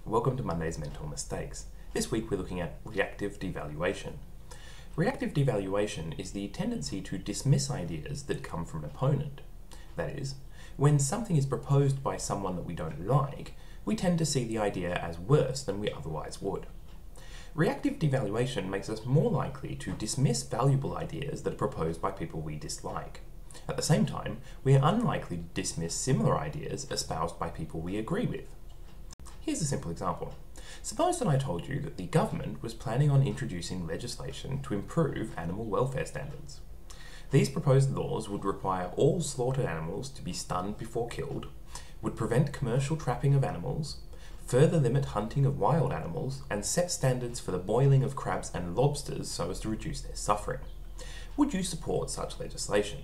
welcome to Monday's Mental Mistakes. This week we're looking at reactive devaluation. Reactive devaluation is the tendency to dismiss ideas that come from an opponent. That is, when something is proposed by someone that we don't like, we tend to see the idea as worse than we otherwise would. Reactive devaluation makes us more likely to dismiss valuable ideas that are proposed by people we dislike. At the same time, we are unlikely to dismiss similar ideas espoused by people we agree with. Here's a simple example. Suppose that I told you that the government was planning on introducing legislation to improve animal welfare standards. These proposed laws would require all slaughtered animals to be stunned before killed, would prevent commercial trapping of animals, further limit hunting of wild animals, and set standards for the boiling of crabs and lobsters so as to reduce their suffering. Would you support such legislation?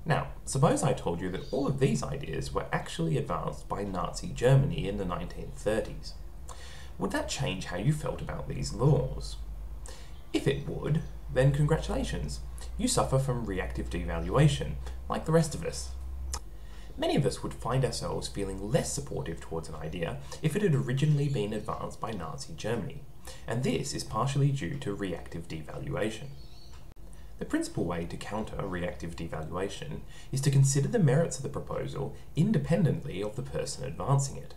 Now, suppose I told you that all of these ideas were actually advanced by Nazi Germany in the 1930s. Would that change how you felt about these laws? If it would, then congratulations, you suffer from reactive devaluation, like the rest of us. Many of us would find ourselves feeling less supportive towards an idea if it had originally been advanced by Nazi Germany, and this is partially due to reactive devaluation. The principal way to counter reactive devaluation is to consider the merits of the proposal independently of the person advancing it.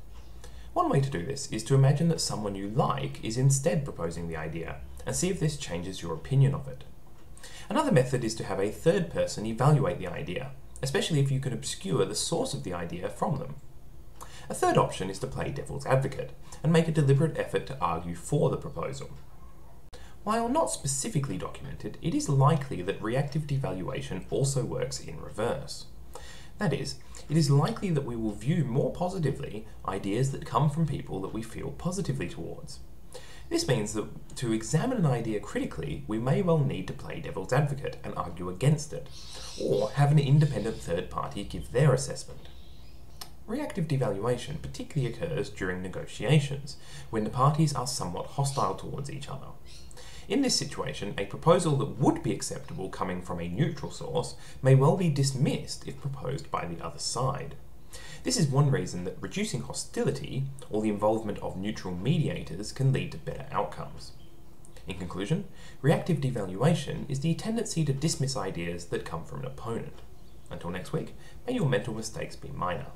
One way to do this is to imagine that someone you like is instead proposing the idea and see if this changes your opinion of it. Another method is to have a third person evaluate the idea, especially if you can obscure the source of the idea from them. A third option is to play devil's advocate and make a deliberate effort to argue for the proposal. While not specifically documented, it is likely that reactive devaluation also works in reverse. That is, it is likely that we will view more positively ideas that come from people that we feel positively towards. This means that to examine an idea critically, we may well need to play devil's advocate and argue against it, or have an independent third party give their assessment. Reactive devaluation particularly occurs during negotiations, when the parties are somewhat hostile towards each other. In this situation, a proposal that would be acceptable coming from a neutral source may well be dismissed if proposed by the other side. This is one reason that reducing hostility, or the involvement of neutral mediators, can lead to better outcomes. In conclusion, reactive devaluation is the tendency to dismiss ideas that come from an opponent. Until next week, may your mental mistakes be minor.